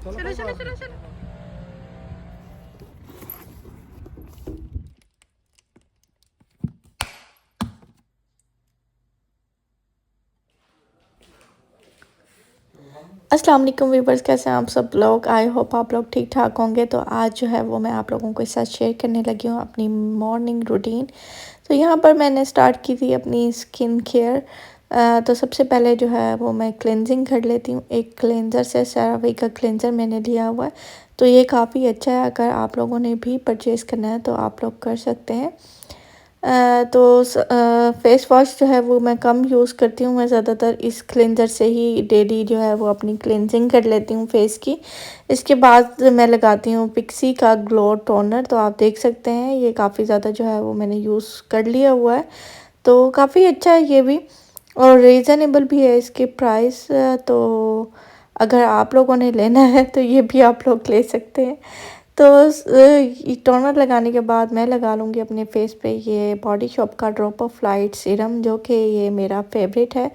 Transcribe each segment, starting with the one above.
चलो चलो चलो चलो। अस्सलाम वालेकुम व्यूवर्स, कैसे हैं आप सब लोग। आई होप आप लोग ठीक ठाक होंगे। तो आज जो है वो मैं आप लोगों के साथ शेयर करने लगी हूँ अपनी मॉर्निंग रूटीन। तो यहाँ पर मैंने स्टार्ट की थी अपनी स्किन केयर। तो सबसे पहले जो है वो मैं क्लेंजिंग कर लेती हूँ। एक क्लेंजर से सेरावी का क्लेंजर मैंने लिया हुआ है, तो ये काफ़ी अच्छा है। अगर आप लोगों ने भी परचेज़ करना है तो आप लोग कर सकते हैं। तो फेस वॉश जो है वो मैं कम यूज़ करती हूँ। मैं ज़्यादातर इस क्लेंजर से ही डेली जो है वो अपनी क्लेंजिंग कर लेती हूँ फेस की। इसके बाद मैं लगाती हूँ पिक्सी का ग्लो टोनर। तो आप देख सकते हैं ये काफ़ी ज़्यादा जो है वो मैंने यूज़ कर लिया हुआ है। तो काफ़ी अच्छा है ये भी, और रीज़नेबल भी है इसके प्राइस। तो अगर आप लोगों ने लेना है तो ये भी आप लोग ले सकते हैं। तो टोनर लगाने के बाद मैं लगा लूँगी अपने फेस पे ये बॉडी शॉप का ड्रॉप ऑफ लाइट सीरम, जो कि ये मेरा फेवरेट है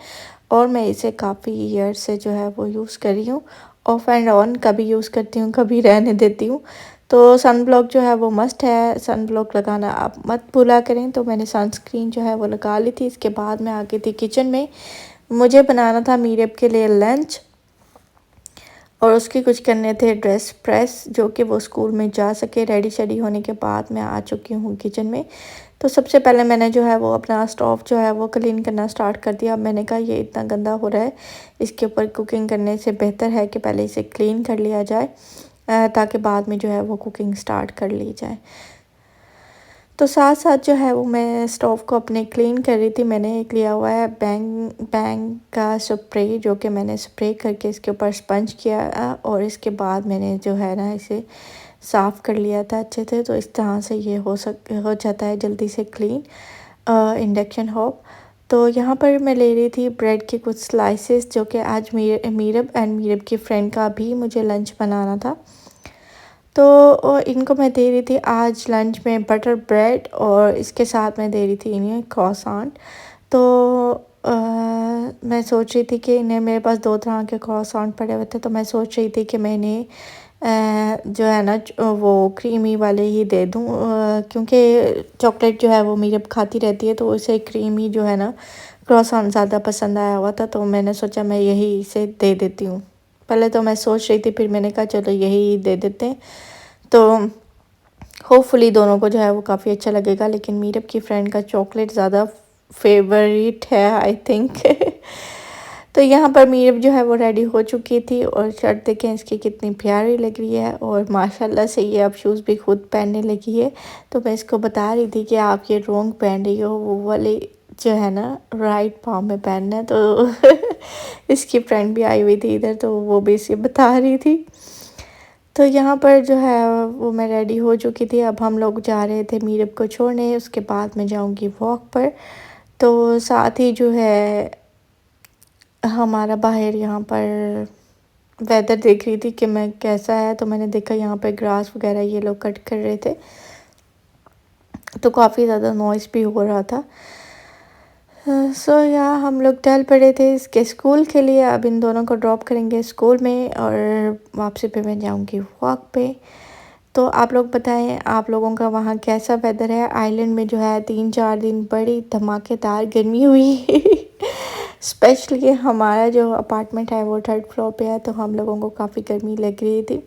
और मैं इसे काफ़ी ईयर से जो है वो यूज़ कर रही हूँ। ऑफ एंड ऑन कभी यूज़ करती हूँ, कभी रहने देती हूँ। तो सन ब्लॉक जो है वो मस्ट है, सन ब्लॉक लगाना आप मत भूला करें। तो मैंने सनस्क्रीन जो है वो लगा ली थी। इसके बाद मैं आ गई थी किचन में। मुझे बनाना था मीरब के लिए लंच, और उसके कुछ करने थे ड्रेस प्रेस, जो कि वो स्कूल में जा सके। रेडी शेडी होने के बाद मैं आ चुकी हूँ किचन में। तो सबसे पहले मैंने जो है वो अपना स्टोव जो है वो क्लीन करना स्टार्ट कर दिया। अब मैंने कहा ये इतना गंदा हो रहा है, इसके ऊपर कुकिंग करने से बेहतर है कि पहले इसे क्लीन कर लिया जाए, ताकि बाद में जो है वो कुकिंग स्टार्ट कर ली जाए। तो साथ साथ जो है वो मैं स्टोव को अपने क्लीन कर रही थी। मैंने एक लिया हुआ है बैंग बैंग का स्प्रे, जो कि मैंने स्प्रे करके इसके ऊपर स्पंज किया, और इसके बाद मैंने जो है ना इसे साफ़ कर लिया था अच्छे से। तो इस तरह से ये हो जाता है जल्दी से क्लीन इंडक्शन होप। तो यहाँ पर मैं ले रही थी ब्रेड के कुछ स्लाइसेस, जो कि आज मीरब एंड मीरब की फ्रेंड का भी मुझे लंच बनाना था। तो इनको मैं दे रही थी आज लंच में बटर ब्रेड, और इसके साथ मैं दे रही थी इन्हें क्रॉसॉन्ट। तो मैं सोच रही थी कि इन्हें, मेरे पास दो तरह के क्रॉसॉन्ट पड़े हुए थे, तो मैं सोच रही थी कि मैं इन्हें जो है ना वो क्रीमी वाले ही दे दूँ, क्योंकि चॉकलेट जो है वो मेरी खाती रहती है, तो उसे क्रीमी जो है ना क्रॉसॉन्ट ज़्यादा पसंद आया हुआ था। तो मैंने सोचा मैं यही इसे दे देती हूँ। पहले तो मैं सोच रही थी, फिर मैंने कहा चलो यही दे देते हैं। तो होपफुली दोनों को जो है वो काफ़ी अच्छा लगेगा, लेकिन मीरब की फ्रेंड का चॉकलेट ज़्यादा फेवरेट है आई थिंक। तो यहाँ पर मीरब जो है वो रेडी हो चुकी थी, और शर्ट देखें इसकी कितनी प्यारी लग रही है, और माशाल्लाह से ये अब शूज़ भी खुद पहनने लगी है। तो मैं इसको बता रही थी कि आप ये रॉन्ग पहन रही हो, वो वाले जो है ना राइट पाँव में पहनना है। तो इसकी फ्रेंड भी आई हुई थी इधर, तो वो भी इसे बता रही थी। तो यहाँ पर जो है वो मैं रेडी हो चुकी थी। अब हम लोग जा रहे थे मीरब को छोड़ने, उसके बाद मैं जाऊँगी वॉक पर। तो साथ ही जो है हमारा बाहर यहाँ पर वेदर देख रही थी कि मैं कैसा है। तो मैंने देखा यहाँ पर ग्रास वगैरह ये लोग कट कर रहे थे, तो काफ़ी ज़्यादा नॉइज़ भी हो रहा था। सो यहाँ हम लोग टहल पड़े थे इसके स्कूल के लिए। अब इन दोनों को ड्रॉप करेंगे स्कूल में, और वापसी पे मैं जाऊँगी वॉक पे। तो आप लोग बताएं आप लोगों का वहाँ कैसा वेदर है। आइलैंड में जो है 3-4 दिन बड़ी धमाकेदार गर्मी हुई। स्पेशली हमारा जो अपार्टमेंट है वो थर्ड फ्लोर पे है, तो हम लोगों को काफ़ी गर्मी लग रही थी।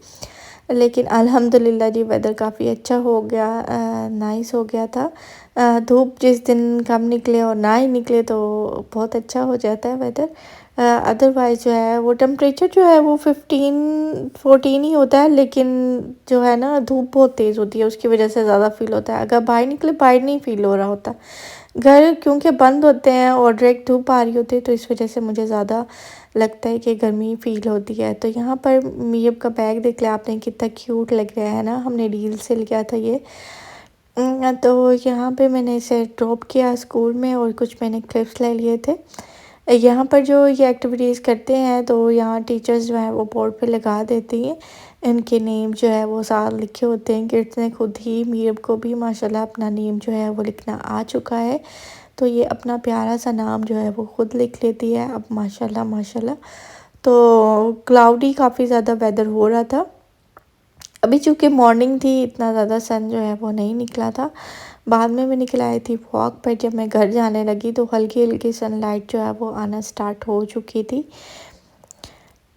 लेकिन अल्हम्दुलिल्लाह जी वेदर काफ़ी अच्छा हो गया, नाइस हो गया था। धूप जिस दिन कम निकले और ना ही निकले तो बहुत अच्छा हो जाता है वेदर। अदरवाइज़ जो है वो टेम्परेचर जो है वो 15-14 ही होता है, लेकिन जो है ना धूप बहुत तेज़ होती है, उसकी वजह से ज़्यादा फील होता है। अगर बाहर निकले बाहर नहीं फील हो रहा होता, घर क्योंकि बंद होते हैं और डायरेक्ट धूप आ रही होती है, तो इस वजह से मुझे ज़्यादा लगता है कि गर्मी फ़ील होती है। तो यहाँ पर मीरब का बैग देख लिया आपने, कितना क्यूट लग रहा है ना, हमने डील से लिया था ये। तो यहाँ पे मैंने इसे ड्रॉप किया स्कूल में, और कुछ मैंने क्लिप्स ले लिए थे। यहाँ पर जो ये एक्टिविटीज़ करते हैं तो यहाँ टीचर्स जो है वो बोर्ड पे लगा देती हैं, इनके नेम जो है वो साथ लिखे होते हैं। किड्स ने खुद ही मीरब को भी माशाल्लाह अपना नेम जो है वो लिखना आ चुका है, तो ये अपना प्यारा सा नाम जो है वो खुद लिख लेती है अब, माशाल्लाह माशाल्लाह। तो क्लाउडी काफ़ी ज़्यादा वेदर हो रहा था। अभी चूँकि मॉर्निंग थी, इतना ज़्यादा सन जो है वो नहीं निकला था। बाद में मैं निकल आई थी वॉक पर। जब मैं घर जाने लगी तो हल्की-हल्की सनलाइट जो है वो आना स्टार्ट हो चुकी थी।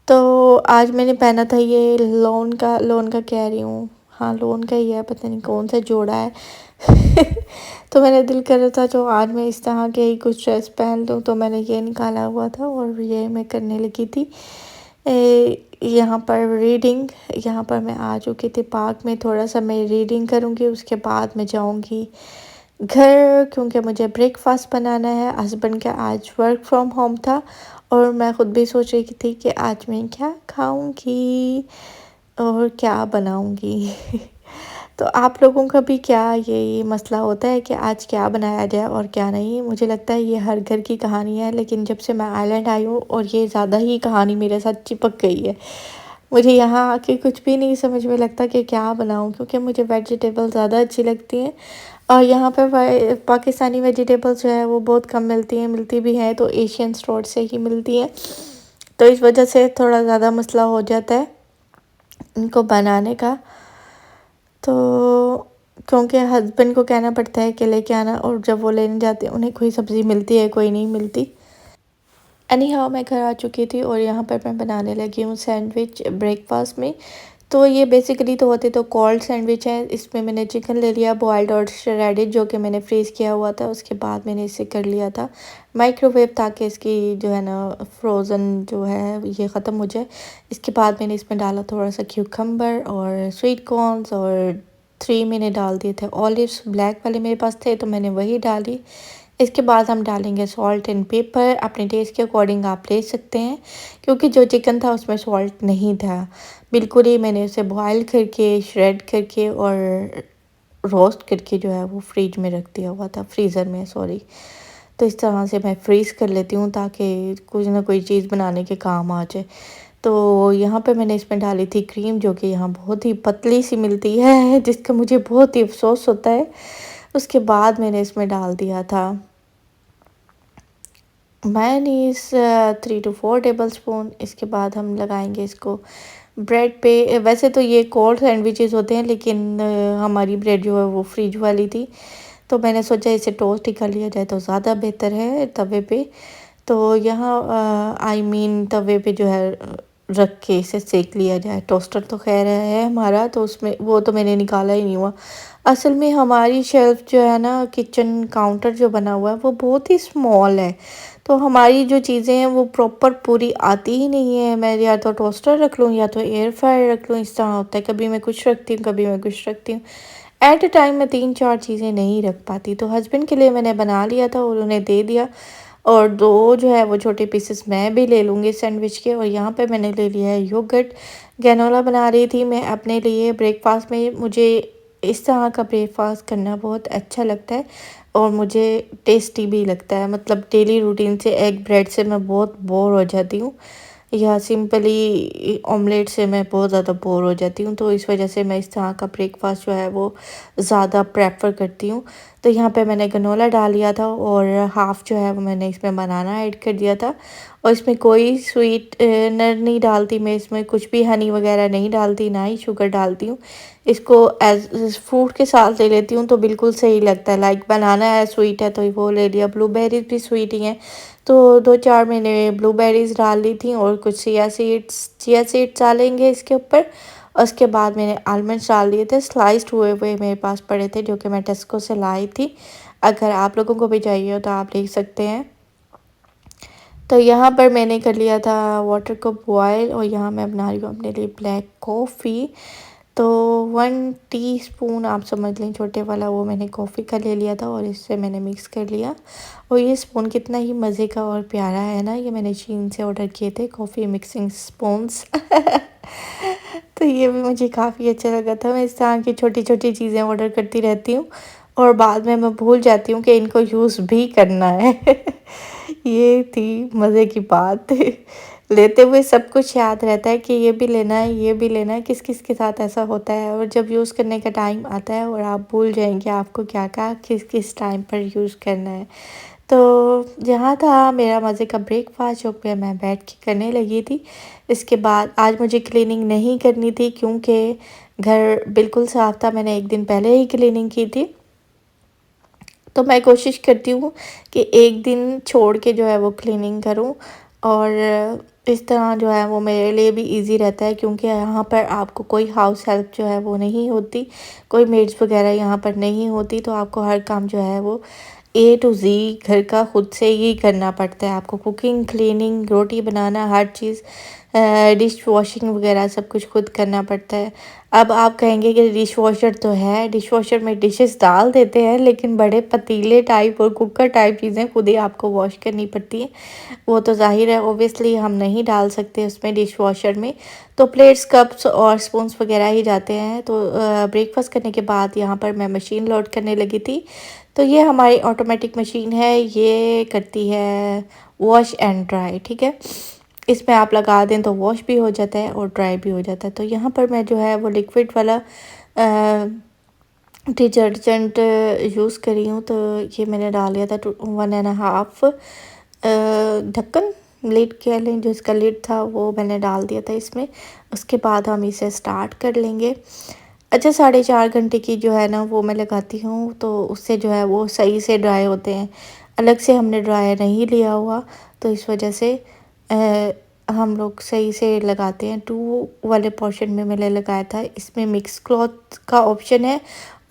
तो आज मैंने पहना था ये लोन का कह रही हूँ, हाँ लोन का ही है, पता नहीं कौन सा जोड़ा है। तो मेरा दिल कर रहा था जो आज मैं इस तरह के ही कुछ ड्रेस पहन लूँ, तो मैंने ये निकाला हुआ था और ये मैं करने लगी थी। यहाँ पर रीडिंग, यहाँ पर मैं आ चुकी थी पार्क में। थोड़ा सा मैं रीडिंग करूँगी, उसके बाद मैं जाऊँगी घर, क्योंकि मुझे ब्रेकफास्ट बनाना है। हस्बैंड का आज वर्क फ्रॉम होम था और मैं ख़ुद भी सोच रही थी कि आज मैं क्या खाऊंगी और क्या बनाऊंगी। तो आप लोगों का भी क्या ये मसला होता है कि आज क्या बनाया जाए और क्या नहीं? मुझे लगता है ये हर घर की कहानी है, लेकिन जब से मैं आइलैंड आई हूँ और ये ज़्यादा ही कहानी मेरे साथ चिपक गई है। मुझे यहाँ आके कुछ भी नहीं समझ में लगता कि क्या बनाऊँ, क्योंकि मुझे वेजिटेबल ज़्यादा अच्छी लगती हैं और यहाँ पर पाकिस्तानी वेजिटेबल्स जो है वो बहुत कम मिलती हैं, मिलती भी हैं तो एशियन स्टोर से ही मिलती हैं। तो इस वजह से थोड़ा ज़्यादा मसला हो जाता है इनको बनाने का। तो क्योंकि हस्बैंड को कहना पड़ता है कि लेके आना, और जब वो लेने जाते हैं उन्हें कोई सब्ज़ी मिलती है, कोई नहीं मिलती। एनी हाउ मैं घर आ चुकी थी और यहाँ पर मैं बनाने लगी हूँ सैंडविच ब्रेकफास्ट में। तो ये बेसिकली तो होते तो कोल्ड सैंडविच है। इसमें मैंने चिकन ले लिया बॉइल्ड और श्रेडेड, जो कि मैंने फ्रीज़ किया हुआ था। उसके बाद मैंने इसे कर लिया था माइक्रोवेव, ताकि इसकी जो है ना फ्रोज़न जो है ये ख़त्म हो जाए। इसके बाद मैंने इसमें डाला थोड़ा सा क्यूकम्बर और स्वीट कॉर्नस, और 3 मैंने डाल दिए थे ऑलिव्स, ब्लैक वाले मेरे पास थे तो मैंने वही डाली। इसके बाद हम डालेंगे सॉल्ट एंड पेपर, अपने टेस्ट के अकॉर्डिंग आप ले सकते हैं, क्योंकि जो चिकन था उसमें सॉल्ट नहीं था बिल्कुल ही। मैंने उसे बॉयल करके, श्रेड करके और रोस्ट करके जो है वो फ्रिज में रख दिया हुआ था, फ्रीज़र में सॉरी। तो इस तरह से मैं फ्रीज़ कर लेती हूँ ताकि कुछ ना कोई चीज़ बनाने के काम आ जाए। तो यहाँ पे मैंने इसमें डाली थी क्रीम, जो कि यहाँ बहुत ही पतली सी मिलती है, जिसका मुझे बहुत ही अफसोस होता है। उसके बाद मैंने इसमें डाल दिया था मेयोनीज़ 3 to 4 टेबलस्पून। इसके बाद हम लगाएंगे इसको ब्रेड पे। वैसे तो ये कोल्ड सैंडविचेस होते हैं, लेकिन हमारी ब्रेड जो है वो फ्रिज वाली थी, तो मैंने सोचा इसे टोस्ट ही कर लिया जाए तो ज़्यादा बेहतर है तवे पे। तो यहाँ आई मीन तवे पे जो है रख के इसे सेक लिया जाए। टोस्टर तो खैर है हमारा, तो उसमें वो तो मैंने निकाला ही नहीं हुआ। असल में हमारी शेल्फ जो है ना, किचन काउंटर जो बना हुआ है वो बहुत ही स्मॉल है, तो हमारी जो चीज़ें हैं वो प्रॉपर पूरी आती ही नहीं है। मैं या तो टोस्टर रख लूँ या तो एयर फ्रायर रख लूँ, इस तरह होता है। कभी मैं कुछ रखती हूँ, कभी मैं कुछ रखती हूँ। एट अ टाइम मैं 3-4 चीज़ें नहीं रख पाती। तो हस्बैंड के लिए मैंने बना लिया था और उन्हें दे दिया, और 2 जो है वो छोटे पीसेस मैं भी ले लूँगी सैंडविच के। और यहाँ पे मैंने ले लिया है योगर्ट। ग्रेनोला बना रही थी मैं अपने लिए ब्रेकफास्ट में। मुझे इस तरह का ब्रेकफास्ट करना बहुत अच्छा लगता है और मुझे टेस्टी भी लगता है। मतलब डेली रूटीन से एग ब्रेड से मैं बहुत बोर हो जाती हूँ, या सिंपली ऑमलेट से मैं बहुत ज़्यादा बोर हो जाती हूँ। तो इस वजह से मैं इस तरह का ब्रेकफास्ट जो है वो ज़्यादा प्रेफर करती हूँ। तो यहाँ पे मैंने गनोला डाल लिया था और हाफ़ जो है वो मैंने इसमें बनाना ऐड कर दिया था। और इसमें कोई स्वीट नर नहीं डालती मैं, इसमें कुछ भी हनी वगैरह नहीं डालती, ना ही शुगर डालती हूँ। इसको एज फ्रूट के साथ ले लेती हूँ तो बिल्कुल सही लगता है। लाइक बनाना है स्वीट है तो वो ले लिया, ब्लूबेरीज भी स्वीट ही हैं तो 2-4 मैंने ब्लूबेरीज डाल ली थी, और कुछ चिया सीड्स डालेंगे इसके ऊपर। और उसके बाद मैंने आलमंड्स डाल दिए थे, स्लाइस्ड हुए हुए मेरे पास पड़े थे, जो कि मैं टेस्को से लाई थी। अगर आप लोगों को भी चाहिए हो तो आप ले सकते हैं। तो यहाँ पर मैंने कर लिया था वाटर को बॉयल, और यहाँ मैं बना रही हूँ अपने लिए ब्लैक कॉफ़ी। तो 1 टीस्पून आप समझ लें छोटे वाला, वो मैंने कॉफ़ी का ले लिया था और इससे मैंने मिक्स कर लिया। और ये स्पून कितना ही मज़े का और प्यारा है ना, ये मैंने चीन से ऑर्डर किए थे कॉफ़ी मिक्सिंग स्पून्स। तो ये भी मुझे काफ़ी अच्छा लगा था। मैं इस तरह की छोटी छोटी चीज़ें ऑर्डर करती रहती हूँ और बाद में मैं भूल जाती हूँ कि इनको यूज़ भी करना है। ये थी मज़े की बात। लेते हुए सब कुछ याद रहता है कि ये भी लेना है, ये भी लेना है। किस किस के साथ ऐसा होता है, और जब यूज़ करने का टाइम आता है और आप भूल जाएंगे आपको क्या क्या किस किस टाइम पर यूज़ करना है। यहाँ था मेरा मज़े का ब्रेकफास्ट जो पे मैं बैठ के करने लगी थी। इसके बाद आज मुझे क्लीनिंग नहीं करनी थी क्योंकि घर बिल्कुल साफ़ था, मैंने एक दिन पहले ही क्लीनिंग की थी। तो मैं कोशिश करती हूँ कि एक दिन छोड़ के जो है वो क्लीनिंग करूँ, और इस तरह जो है वो मेरे लिए भी इजी रहता है क्योंकि यहाँ पर आपको कोई हाउस हेल्प जो है वो नहीं होती, कोई मेड्स वगैरह यहाँ पर नहीं होती, तो आपको हर काम जो है वो ए टू ज़ी घर का खुद से ही करना पड़ता है। आपको कुकिंग, क्लीनिंग, रोटी बनाना, हर चीज़, डिश वॉशिंग वगैरह सब कुछ खुद करना पड़ता है। अब आप कहेंगे कि डिश वॉशर तो है, डिश वॉशर में डिशेस डाल देते हैं, लेकिन बड़े पतीले टाइप और कुकर टाइप चीज़ें खुद ही आपको वॉश करनी पड़ती हैं। वो तो ज़ाहिर है, ओबियसली हम नहीं डाल सकते उसमें डिश वॉशर में, तो प्लेट्स, कप्स और स्पून्स वगैरह ही जाते हैं। तो ब्रेकफास्ट करने के बाद यहाँ पर मैं मशीन लोड करने लगी थी। तो ये हमारी ऑटोमेटिक मशीन है, ये करती है वॉश एंड ड्राई, ठीक है। इसमें आप लगा दें तो वॉश भी हो जाता है और ड्राई भी हो जाता है। तो यहाँ पर मैं जो है वो लिक्विड वाला डिटर्जेंट यूज़ कर रही हूँ। तो ये मैंने डाल दिया था 1.5 ढक्कन, लिड कह लें, जो इसका लिड था वो मैंने डाल दिया था इसमें। उसके बाद हम इसे स्टार्ट कर लेंगे। अच्छा, 4.5 घंटे की जो है ना वो मैं लगाती हूँ, तो उससे जो है वो सही से ड्राई होते हैं। अलग से हमने ड्रायर नहीं लिया हुआ, तो इस वजह से हम लोग सही से लगाते हैं। 2 वाले पोर्शन में मैंने लगाया था। इसमें मिक्स क्लॉथ का ऑप्शन है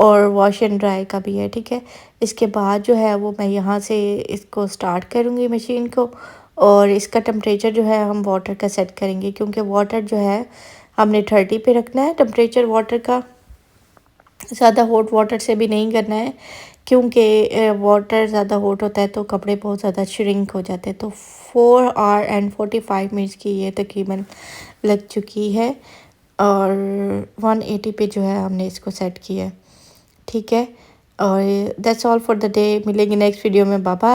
और वॉश एंड ड्राई का भी है, ठीक है। इसके बाद जो है वो मैं यहाँ से इसको स्टार्ट करूँगी मशीन को, और इसका टेम्परेचर जो है हम वाटर का सेट करेंगे क्योंकि वाटर जो है हमने 30 पे रखना है टेम्परेचर वाटर का। ज़्यादा हॉट वाटर से भी नहीं करना है क्योंकि वाटर ज़्यादा हॉट होता है तो कपड़े बहुत ज़्यादा श्रिंक हो जाते हैं। तो 4 आवर एंड 45 मिनट्स की ये तकरीबन लग चुकी है, और 180 पे जो है हमने इसको सेट किया है, ठीक है। और that's all for the day. मिलेंगे नेक्स्ट वीडियो में, बाय बाय।